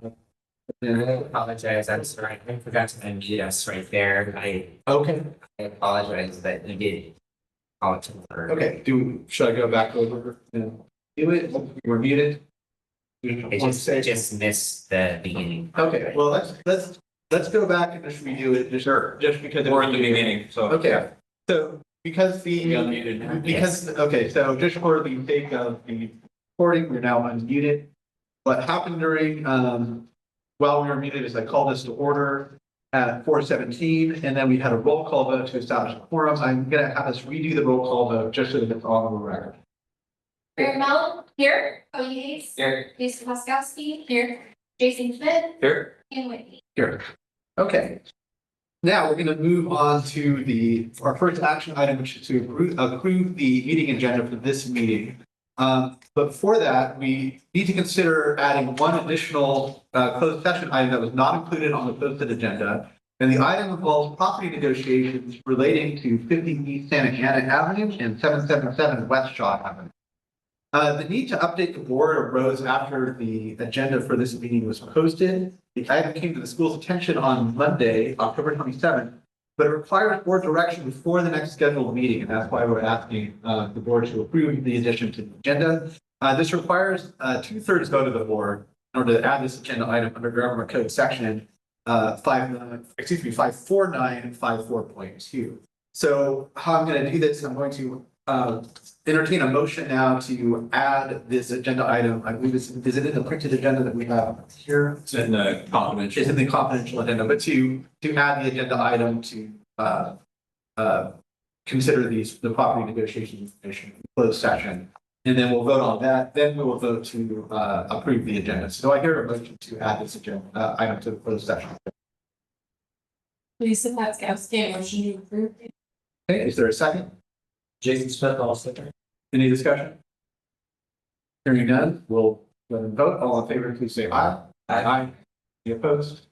And I apologize. I'm sorry. I forgot to unmute us right there. Okay. I apologize that you did call it to order. Okay. Should I go back over and do it? We're muted. I just missed the beginning. Okay. Well, let's go back and just redo it. Just because We're in the beginning, so. Okay. So because We unmuted now. okay. So just for the sake of the recording, we're now unmuted. What happened during while we were muted is I called this to order at 4:17, and then we had a roll call vote to establish a quorum. I'm gonna have us redo the roll call vote just so that it's on the record. Mayor Mellon, here. Cody Hayes. Here. Lisa Laskowski, here. Jason Smith. Here. And Whitney. Here. Okay. Now we're going to move on to our first action item, which is to approve the meeting agenda for this meeting. But before that, we need to consider adding one additional closed session item that was not included on the posted agenda. And the item involves property negotiations relating to 50 East Santa Ana Avenue and 777 West Shaw Avenue. The need to update the board arose after the agenda for this meeting was posted. The item came to the school's attention on Monday, October 27th, but it requires board direction before the next scheduled meeting, and that's why we're asking the board to approve the addition to the agenda. This requires a 2/3 vote of the board in order to add this agenda item under Government Code Section 54954.2. So how I'm going to do this, I'm going to entertain a motion now to add this agenda item. I believe is it in the printed agenda that we have here? It's in the confidential. It's in the confidential agenda, but to add the agenda item to consider the property negotiation information in closed session. And then we'll vote on that. Then we will vote to approve the agenda. So I hear a motion to add this agenda item to the closed session. Lisa Laskowski, motion to approve. Okay, is there a second? Jason Smith, all second. Any discussion? Hearing none, we'll go and vote. All in favor, please say aye. Aye. Any opposed?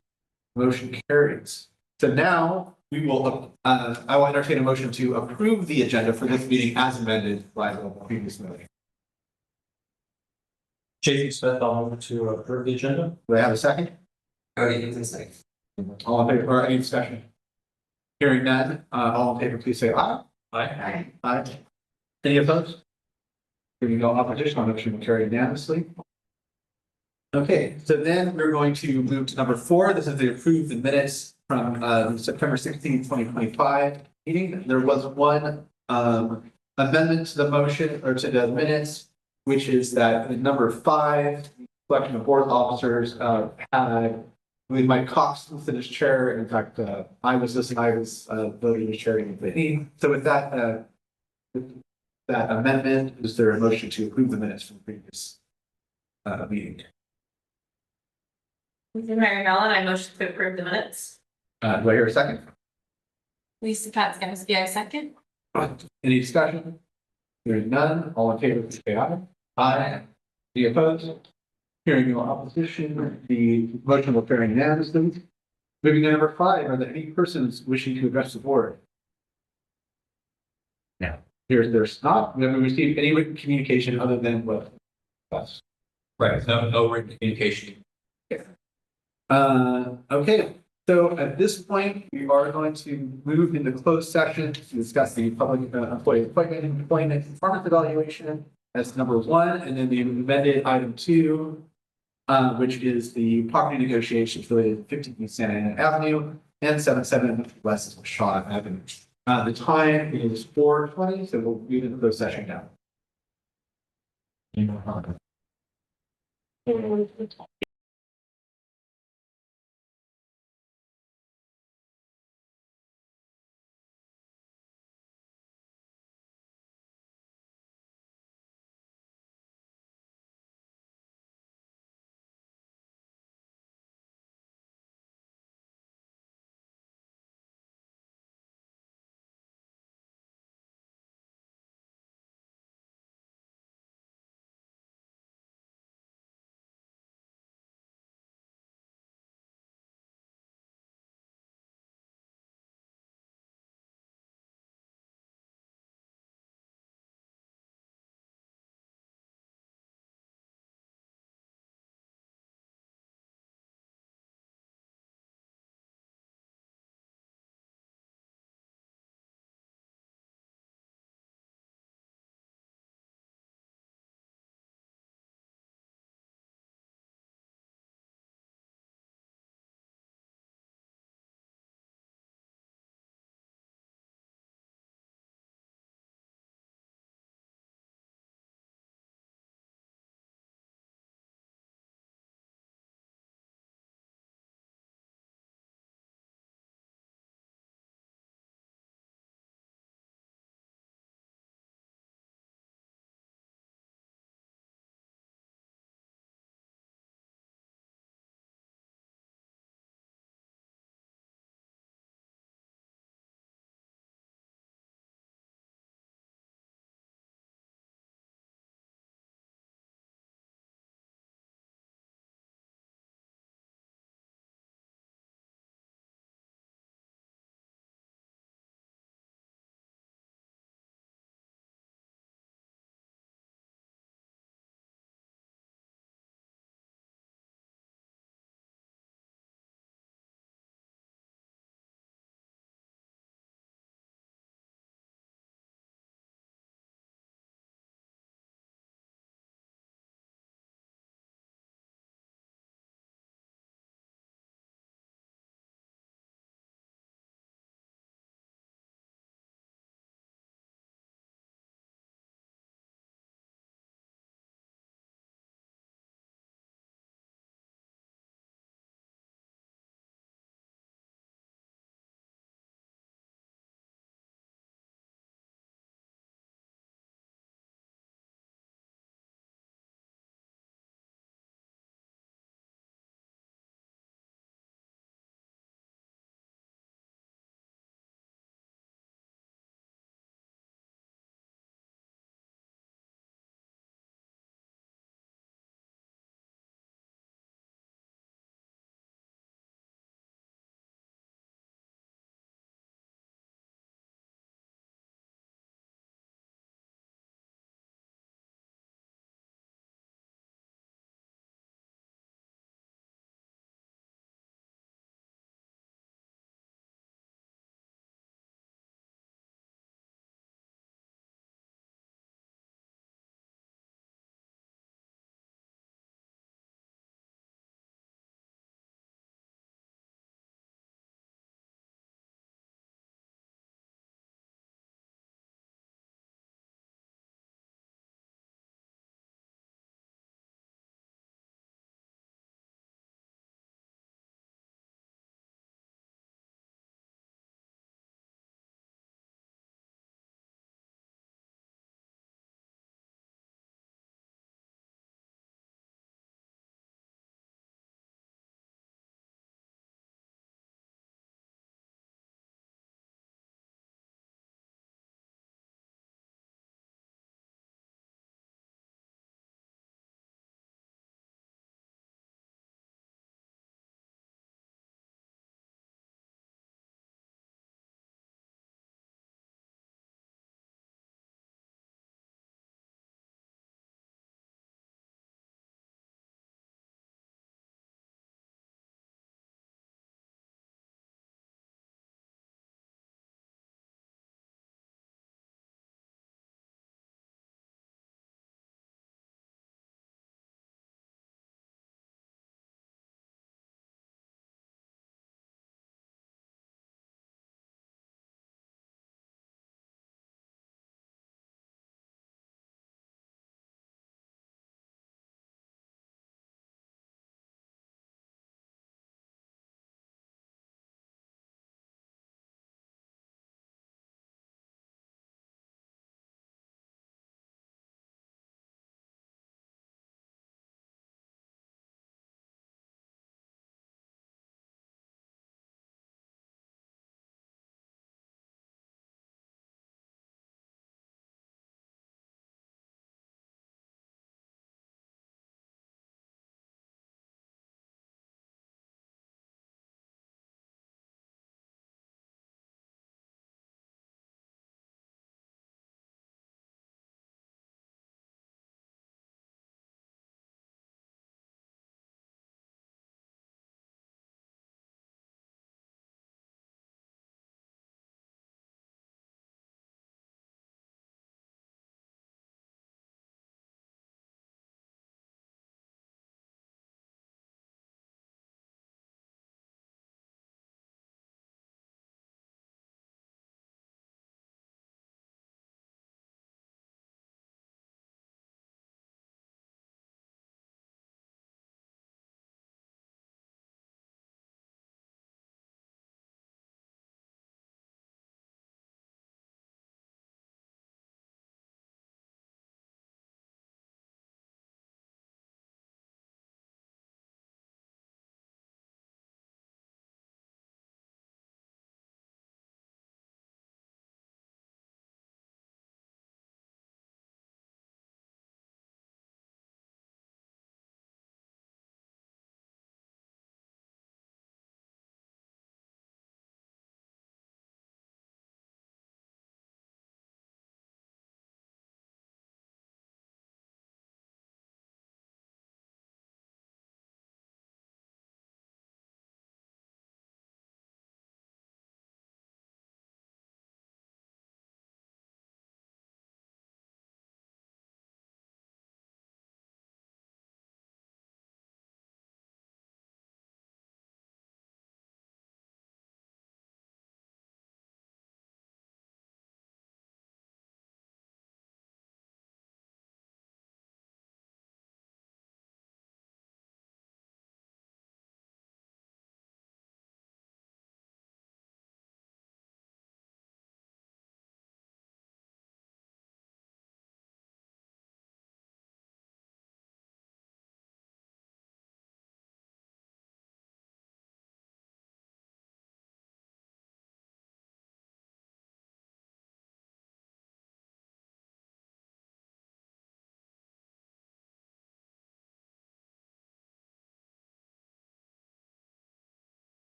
Motion carries. So now we will, I will entertain a motion to approve the agenda for this meeting as amended by the previous meeting. Jason Smith, I'll move to approve the agenda. Do I have a second? Cody Hayes is second. All in favor, or any discussion? Hearing none, all in favor, please say aye. Aye. Aye. Any opposed? Hearing no opposition, motion will carry unanimously. Okay, so then we're going to move to number 4. This is to approve the minutes from September 16, 2025 meeting. There was one amendment to the motion or to the minutes, which is that in number 5, selection of board officers had with Mike Cox listed as chair. In fact, I was voting as chair in the meeting. So with that amendment, is there a motion to approve the minutes from the previous meeting? Mayor Mellon, I motion to approve the minutes. Do I hear a second? Lisa Laskowski, I second. Any discussion? Hearing none, all in favor, please say aye. Aye. Any opposed? Hearing no opposition, the motion will carry unanimously. Moving to number 5, are there any persons wishing to address the board? No. There's not. We haven't received any written communication other than what? Us. Right, no written communication. Okay, so at this point, we are going to move into closed session to discuss the public employee appointment and employment performance evaluation as number 1, and then the amended item 2, which is the property negotiations related to 50 East Santa Ana Avenue and 77 West Shaw Avenue. The time is 4:20, so we'll move into closed session now.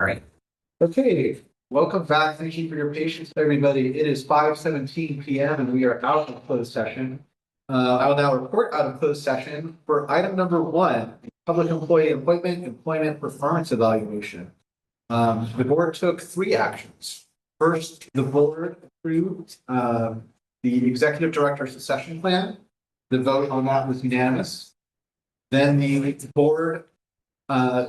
All right. Okay, welcome back. Thank you for your patience, everybody. It is 5:17 PM and we are out of closed session. I will now report out of closed session for item number 1, public employee appointment, employment performance evaluation. The board took 3 actions. First, the board approved the executive director's succession plan. The vote on that was unanimous. Then the board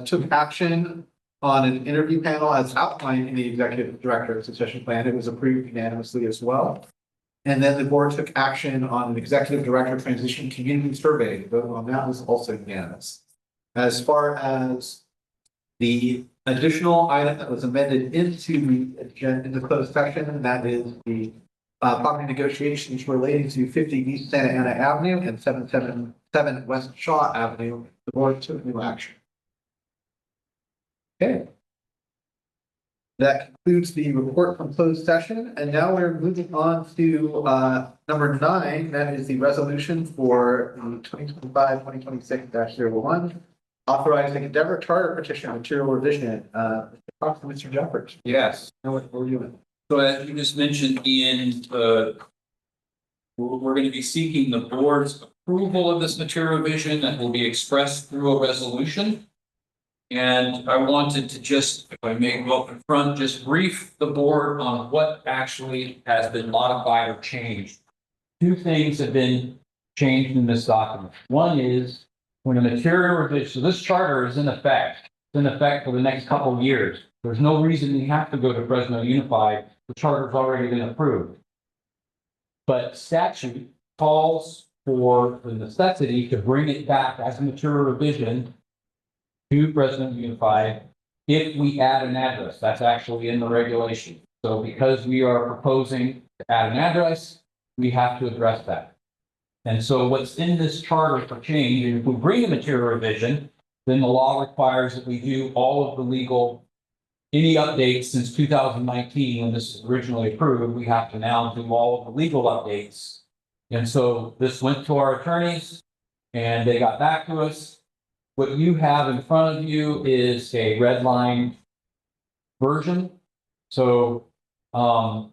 took action on an interview panel as outlined in the executive director's succession plan. It was approved unanimously as well. And then the board took action on an executive director transition community survey. The vote on that was also unanimous. As far as the additional item that was amended into the agenda in the closed session, and that is the property negotiations relating to 50 East Santa Ana Avenue and 777 West Shaw Avenue. The board took no action. Okay. That concludes the report from closed session, and now we're moving on to number 9. That is the resolution for 2025-2026-01, authorizing Endeavor Charter Petition Material Revision. Talk to Mr. Jeffers. Yes. What we're doing. So as you just mentioned, Ian, we're going to be seeking the board's approval of this material revision that will be expressed through a resolution. And I wanted to just, if I may go up in front, just brief the board on what actually has been modified or changed. 2 things have been changed in this document. One is when a material revision, so this charter is in effect. It's in effect for the next couple of years. There's no reason you have to go to Fresno Unified. The charter's already been approved. But statute calls for the necessity to bring it back as a material revision to Fresno Unified if we add an address. That's actually in the regulation. So because we are proposing to add an address, we have to address that. And so what's in this charter for change, and if we bring a material revision, then the law requires that we do all of the legal, any updates since 2019 when this was originally approved, we have to now do all of the legal updates. And so this went to our attorneys and they got back to us. What you have in front of you is a red line version. So, in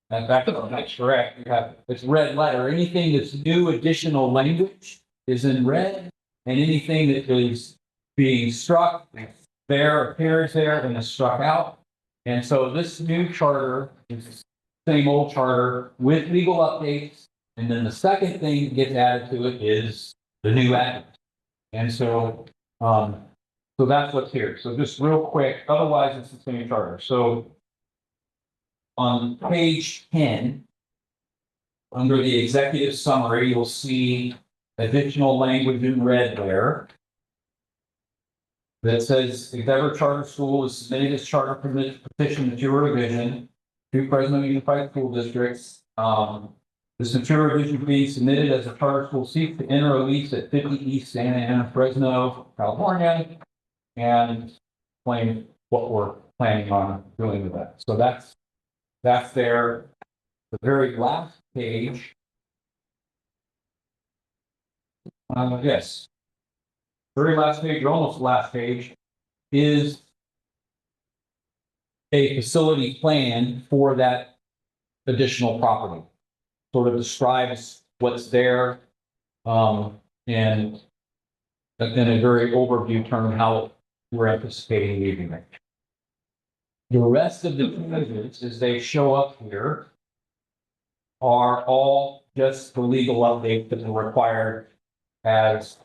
fact, that's correct. You have, it's red letter. Anything that's new additional language is in red, and anything that is being struck there appears there and is struck out. And so this new charter is the same old charter with legal updates. And then the second thing that gets added to it is the new address. And so, so that's what's here. So just real quick, otherwise it's the same charter. So on page 10, under the executive summary, you'll see additional language in red there that says Endeavor Charter School is submitting its charter petition material revision to Fresno Unified School Districts. This material revision being submitted as a charter school seeks to enter a lease at 50 East Santa Ana, Fresno, California, and explain what we're planning on doing with that. So that's there. The very last page. Yes. Very last page, or almost last page, is a facility plan for that additional property. Sort of describes what's there, and in a very overview term, how we're anticipating leaving it. The rest of the changes, as they show up here, are all just the legal update that are required as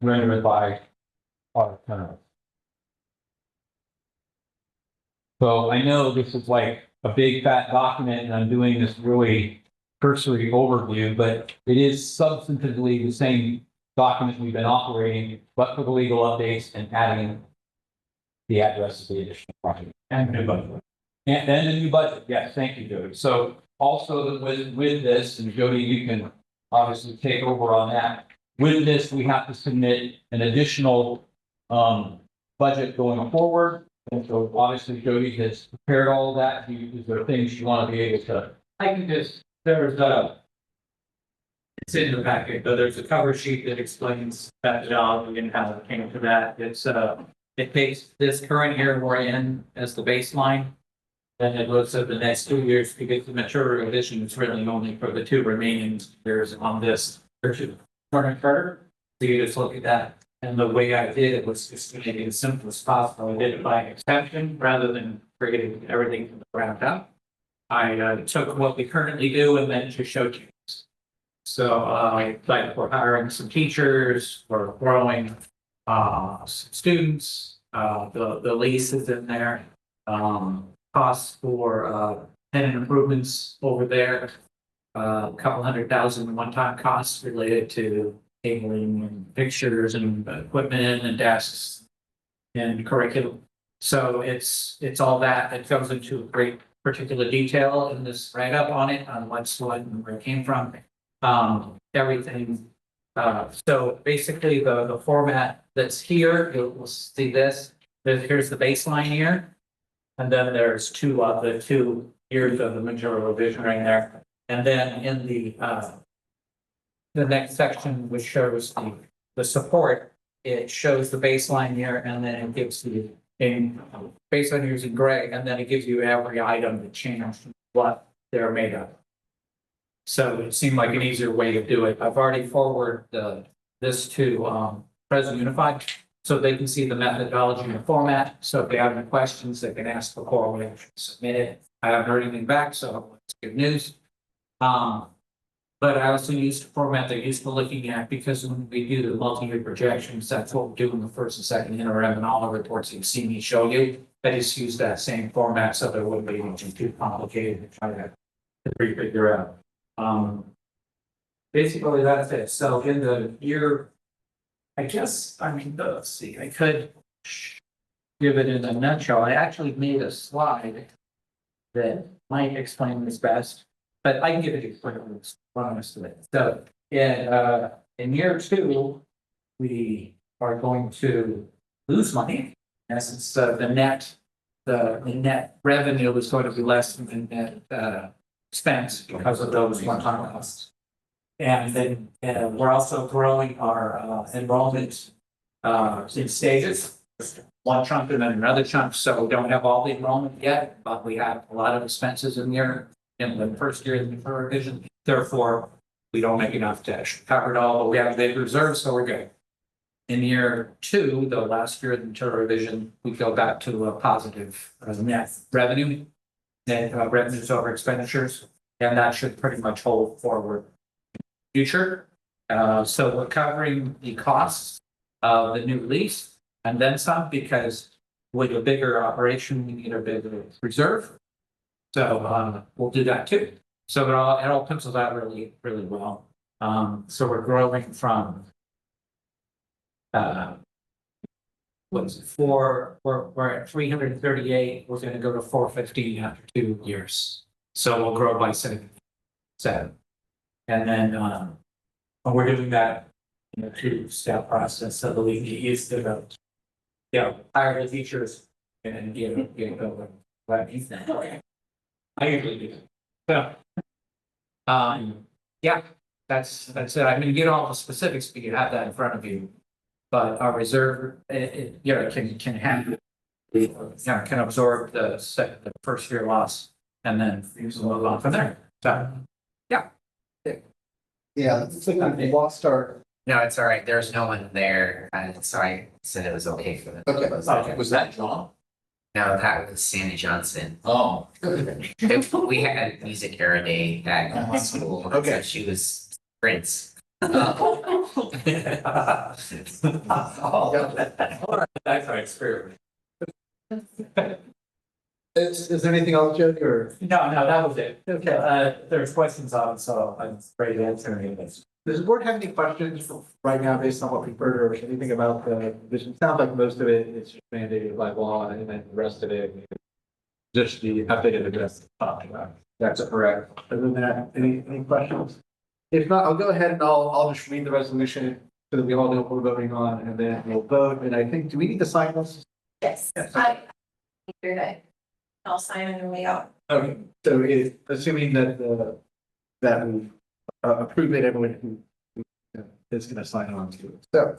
rendered by our attorney. So I know this is like a big fat document, and I'm doing this really cursory overview, but it is substantively the same document we've been operating, but for the legal updates and adding the address of the additional property. And the new budget. And the new budget, yes, thank you, Jody. So also with this, and Jody, you can obviously take over on that. With this, we have to submit an additional budget going forward. And so obviously Jody has prepared all of that. Is there things you want to be able to? I can just, it's in the packet, but there's a cover sheet that explains that job and how it came to that. It's it takes this current year we're in as the baseline. Then it looks at the next 2 years because the material revision is really only for the 2 remaining years on this. Carter. So you just look at that. And the way I did it was just to make it as simple as possible. I did it by exception rather than creating everything from the ground up. I took what we currently do and then just showed you. So like we're hiring some teachers, we're growing some students, the lease is in there. Costs for tenant improvements over there. A couple $100,000 one-time costs related to cabling and fixtures and equipment and desks and curriculum. So it's all that. It goes into great particular detail in this write-up on it, on what's what and where it came from. Everything. So basically the format that's here, you'll see this. Here's the baseline year. And then there's the 2 years of the material revision right there. And then in the next section, which shows the support, it shows the baseline year and then it gives you in baseline years in gray, and then it gives you every item that changed, what they're made of. So it seemed like an easier way to do it. I've already forwarded this to President Unified so they can see the methodology and the format. So if they have any questions, they can ask before we actually submit it. I haven't heard anything back, so it's good news. But I also used a format they're used to looking at because when we do the multi-year projections, that's what we do in the first and second interim and all the reports you've seen me show you. I just use that same format so there wouldn't be anything too complicated to try to figure out. Basically, that's it. So in the year, I guess, let's see, I could give it in a nutshell. I actually made a slide that might explain this best, but I can give it to you quickly. So in year 2, we are going to lose money. In essence, the net revenue is going to be less than the net expense because of those one-time costs. And then we're also growing our enrollment in stages. One chunk and then another chunk, so we don't have all the enrollment yet, but we have a lot of expenses in the first year of the revision. Therefore, we don't make enough to cover it all, but we have big reserves, so we're good. In year 2, the last year of the material revision, we go back to a positive net revenue, net revenues over expenditures, and that should pretty much hold forward in the future. So we're covering the costs of the new lease and then some, because with a bigger operation, we need a bigger reserve. So we'll do that too. So it all pencils out really, really well. So we're growing from what's it for? We're at 338. We're going to go to 415 after 2 years. So we'll grow by 7. And then we're doing that in a 2-step process so that we get used to hire the teachers and get over what he's done. I usually do. So, yeah, that's it. I'm going to get all the specifics, but you have that in front of you. But our reserve, can handle, can absorb the first year loss, and then move on from there. So, yeah. Yeah, it's like we lost our. No, it's all right. There's no one there. So I said it was okay for them. Okay. Was that John? No, that was Sandy Johnson. Oh. We had music every day at school. Okay. So she was Prince. That's my experience. Is there anything else, Jody, or? No, that was it. Okay. There's questions on it, so I'm ready to answer any of this. Does the board have any questions right now based on what we've heard, or anything about the vision? Sounds like most of it is just mandated by law, and then the rest of it just the updated address. That's correct. Other than that, any questions? If not, I'll go ahead and I'll just read the resolution so that we all know what we're voting on, and then we'll vote. And I think, do we need to sign this? Yes. Yes. You're good. I'll sign on your way out. Okay, so assuming that we approve it, everyone who is going to sign on to it. So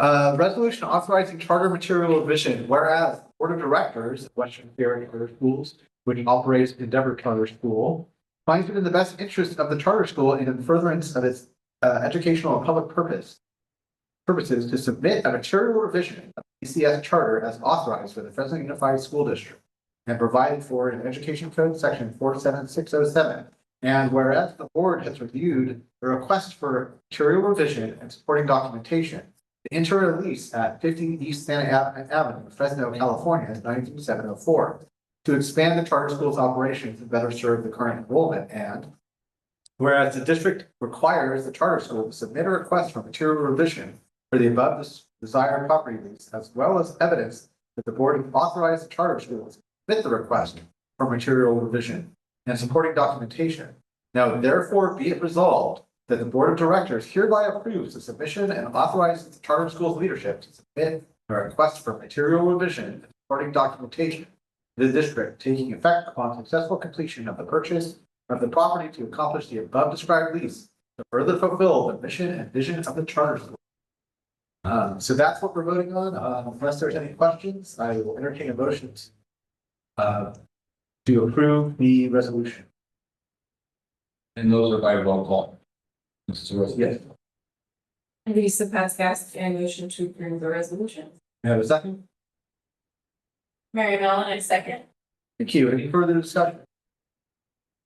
Resolution authorizing charter material revision, whereas the Board of Directors of Western Area Charter Schools, which operates Endeavor Charter School, finds it in the best interest of the charter school and in furtherance of its educational and public purposes to submit a material revision of the WSCS charter as authorized for the Fresno Unified School District and provided for in Education Code Section 47607. And whereas the board has reviewed the request for material revision and supporting documentation, the interior lease at 50 East Santa Avenue, Fresno, California, 92704, to expand the charter school's operations and better serve the current enrollment. And whereas the district requires the charter school to submit a request for material revision for the above desired property lease, as well as evidence that the board authorized the charter school to submit the request for material revision and supporting documentation. Now, therefore, be it resolved that the Board of Directors hereby approves the submission and authorizes the charter school's leadership to submit a request for material revision and supporting documentation to the district, taking effect upon successful completion of the purchase of the property to accomplish the above described lease to further fulfill the mission and vision of the charter school. So that's what we're voting on. Unless there's any questions, I will entertain a motion to approve the resolution. And those are by roll call. Mrs. Rose. Yes. Lisa Paskowski, I motion to approve the resolution. You have a second? Mary Mellon, I second. Thank you. Any further discussion?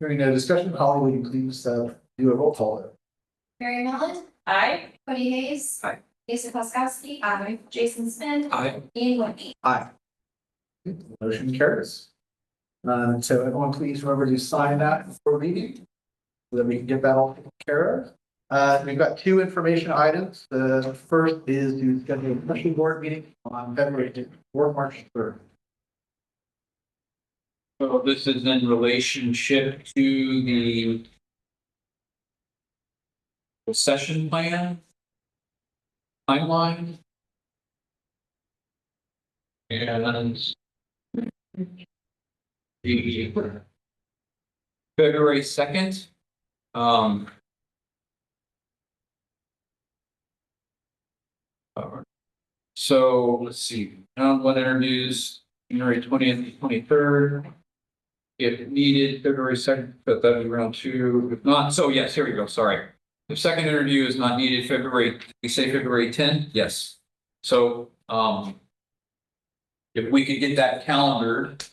Hearing no discussion, Holly, will you please do a roll call? Mary Mellon, Aye. Cody Hayes. Aye. Lisa Paskowski. Aye. Jason Smith. Aye. Ian Whitney. Aye. Motion carries. So everyone please remember to sign that before meeting, so that we can get that all taken care of. We've got two information items. The first is to schedule a special board meeting on February or March 3rd. So this is in relationship to the session plan timeline. And the February 2nd. So let's see, one interviews, January 20th, 23rd. If needed, February 2nd, but that'd be round 2. If not, so yes, here we go, sorry. If second interview is not needed, we say February 10th, yes. So, if we could get that calendared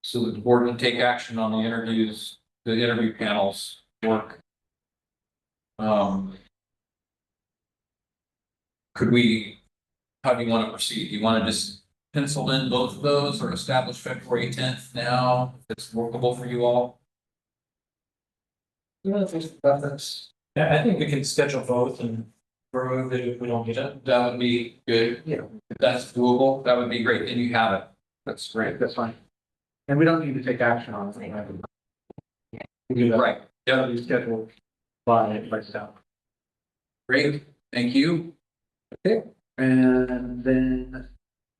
so that the board can take action on the interviews, the interview panels work. Could we, how do you want to proceed? Do you want to just pencil in both of those or establish February 10th now, if it's workable for you all? Yeah, Yeah, I think we can schedule both and remove it if we don't get it. That would be good. Yeah. If that's doable, that would be great. And you have it. That's great. That's fine. And we don't need to take action on it. Right. Yeah, That'll be scheduled by staff. great. Thank you. Okay, and then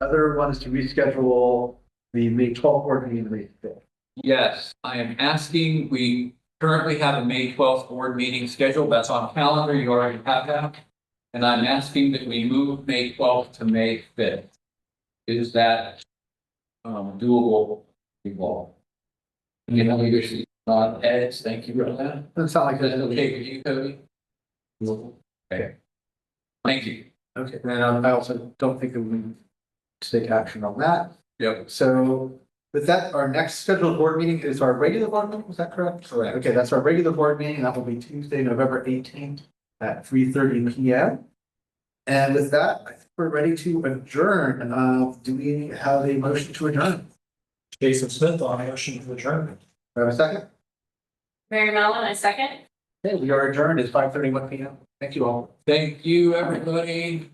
other one is to reschedule the May 12th board meeting. May 5th. Yes, I am asking, we currently have a May 12th board meeting scheduled. That's on calendar. You already have that. And I'm asking that we move May 12th to May 5th. Is that doable for you all? You know, usually not Ed's. Thank you for that. Doesn't sound like Is that that. okay with you, Cody? Okay. Thank you. Okay, and I also don't think that we need to take action on that. Yep. So with that, our next scheduled board meeting is our regular board meeting, is that correct? Correct. Okay, that's our regular board meeting. That will be Tuesday, November 18th at 3:30 p.m. And with that, I think we're ready to adjourn. Do we have a motion to adjourn? Jason Smith on motion to adjourn. Do I have a second? Mary Mellon, I second. Okay, we are adjourned. It's 5:31 p.m. Thank you all. Thank you, everybody.